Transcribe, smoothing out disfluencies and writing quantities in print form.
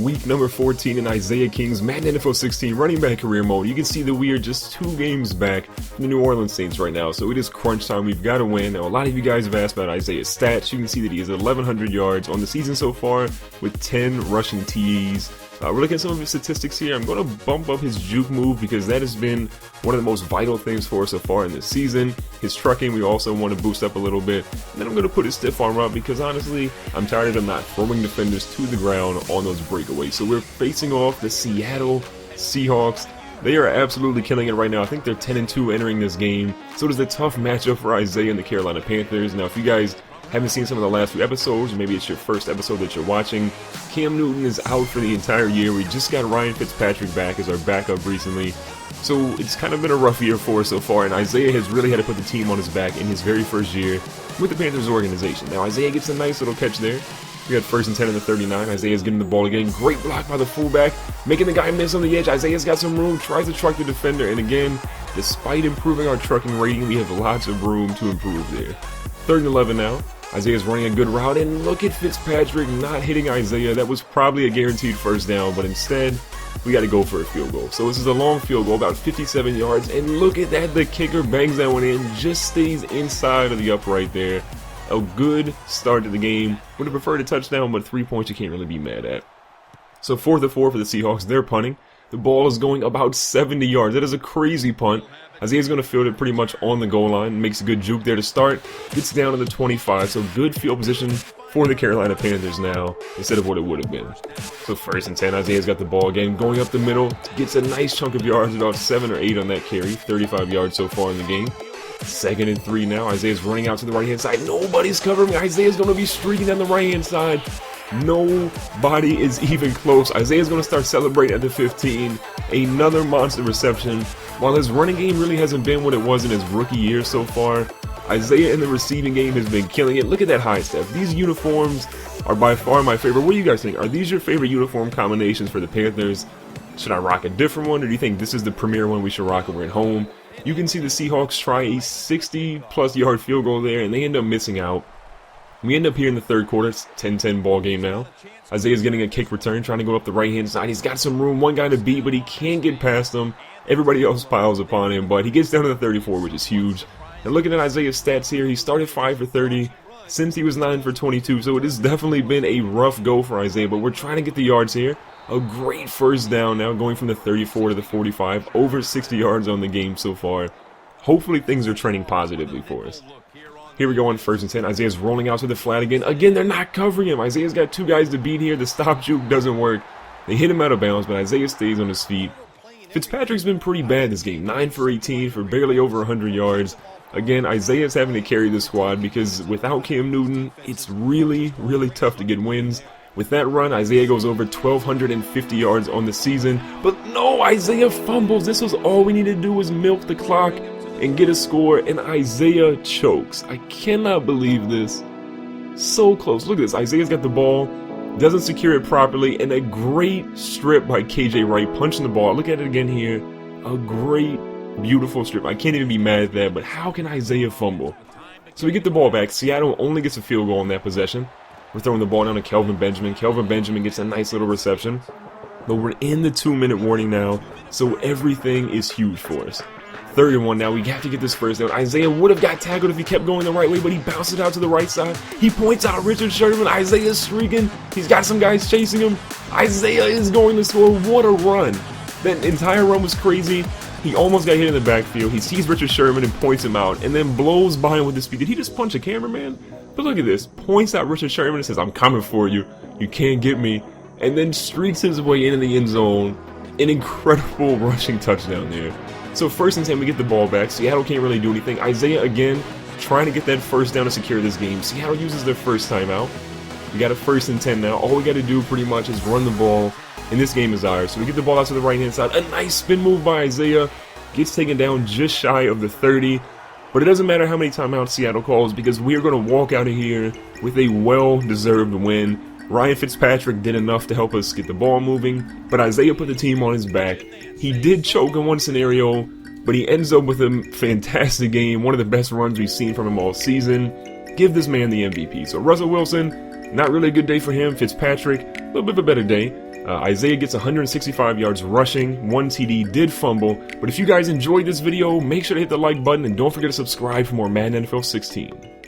week number 14 in Isaiah King's Madden NFL 16 running back career mode. You can see that we are just 2 games back from the New Orleans Saints right now, so it is crunch time. We've got to win. Now, a lot of you guys have asked about Isaiah's stats. You can see that he has 1,100 yards on the season so far with 10 rushing TDs. We're looking at some of his statistics here. I'm going to bump up his juke move because that has been one of the most vital things for us so far in this season. His trucking, we also want to boost up a little bit. And then I'm going to put his stiff arm up because honestly, I'm tired of him not throwing defenders to the ground on those breakaways. So we're facing off the Seattle Seahawks. They are absolutely killing it right now. I think they're 10-2 entering this game. So it is a tough matchup for Isaiah and the Carolina Panthers. Now, if you guys haven't seen some of the last few episodes, or maybe it's your first episode that you're watching, Cam Newton is out for the entire year. We just got Ryan Fitzpatrick back as our backup recently. So it's kind of been a rough year for us so far, and Isaiah has really had to put the team on his back in his very first year with the Panthers organization. Now Isaiah gets a nice little catch there. We got 1st and 10 in the 39. Isaiah's getting the ball again. Great block by the fullback, making the guy miss on the edge. Isaiah's got some room, tries to truck the defender, and again, despite improving our trucking rating, we have lots of room to improve there. 3rd and 11 now. Isaiah's running a good route, and look at Fitzpatrick not hitting Isaiah. That was probably a guaranteed first down, but instead, we got to go for a field goal. So this is a long field goal, about 57 yards, and look at that. The kicker bangs that one in, just stays inside of the upright there. A good start to the game. Would have preferred a touchdown, but 3 points you can't really be mad at. So 4th and 4 for the Seahawks. They're punting. The ball is going about 70 yards. That is a crazy punt. Isaiah's going to field it pretty much on the goal line. Makes a good juke there to start. Gets down to the 25. So good field position for the Carolina Panthers now instead of what it would have been. So 1st and 10. Isaiah's got the ball again. Going up the middle. Gets a nice chunk of yards. About 7 or 8 on that carry. 35 yards so far in the game. 2nd and 3 now. Isaiah's running out to the right-hand side. Nobody's covering. Isaiah's going to be streaking down the right-hand side. Nobody is even close. Isaiah's going to start celebrating at the 15. Another monster reception. While his running game really hasn't been what it was in his rookie year so far, Isaiah in the receiving game has been killing it. Look at that high step. These uniforms are by far my favorite. What do you guys think? Are these your favorite uniform combinations for the Panthers? Should I rock a different one, or do you think this is the premier one we should rock when we're at home? You can see the Seahawks try a 60-plus yard field goal there, and they end up missing out. We end up here in the 3rd quarter. It's 10-10 ball game now. Isaiah's getting a kick return, trying to go up the right-hand side. He's got some room, one guy to beat, but he can't get past him. Everybody else piles upon him, but he gets down to the 34, which is huge. And looking at Isaiah's stats here, he started 5 for 30 since he was 9 for 22, so it has definitely been a rough go for Isaiah, but we're trying to get the yards here. A great first down now, going from the 34 to the 45, over 60 yards on the game so far. Hopefully things are trending positively for us. Here we go on 1st and 10. Isaiah's rolling out to the flat again. Again, they're not covering him. Isaiah's got 2 guys to beat here. The stop juke doesn't work. They hit him out of bounds, but Isaiah stays on his feet. Fitzpatrick's been pretty bad this game. 9 for 18 for barely over 100 yards. Again, Isaiah's having to carry this squad because without Cam Newton, it's really, really tough to get wins. With that run, Isaiah goes over 1,250 yards on the season. But no, Isaiah fumbles. This was all we needed to do was milk the clock and get a score, and Isaiah chokes. I cannot believe this. So close. Look at this. Isaiah's got the ball, doesn't secure it properly, and a great strip by KJ Wright punching the ball. Look at it again here. A great, beautiful strip. I can't even be mad at that, but how can Isaiah fumble? So we get the ball back. Seattle only gets a field goal on that possession. We're throwing the ball down to Kelvin Benjamin. Kelvin Benjamin gets a nice little reception. But we're in the 2-minute warning now, so everything is huge for us. 3rd and 1 now. We have to get this first down. Isaiah would have got tackled if he kept going the right way, but he bounced it out to the right side. He points out Richard Sherman. Isaiah's streaking. He's got some guys chasing him. Isaiah is going to score. What a run. That entire run was crazy. He almost got hit in the backfield. He sees Richard Sherman and points him out, and then blows by him with his speed. Did he just punch a cameraman? But look at this. Points out Richard Sherman and says, "I'm coming for you. You can't get me." And then streaks his way into the end zone. An incredible rushing touchdown there. So 1st and 10, we get the ball back. Seattle can't really do anything. Isaiah, again, trying to get that first down to secure this game. Seattle uses their first timeout. We got a 1st and 10 now. All we got to do pretty much is run the ball, and this game is ours. So we get the ball out to the right-hand side. A nice spin move by Isaiah. Gets taken down just shy of the 30. But it doesn't matter how many timeouts Seattle calls because we are going to walk out of here with a well-deserved win. Ryan Fitzpatrick did enough to help us get the ball moving, but Isaiah put the team on his back. He did choke in one scenario, but he ends up with a fantastic game, one of the best runs we've seen from him all season. Give this man the MVP. So Russell Wilson, not really a good day for him. Fitzpatrick, a little bit of a better day. Isaiah gets 165 yards rushing, 1 TD, did fumble. But if you guys enjoyed this video, make sure to hit the like button and don't forget to subscribe for more Madden NFL 16.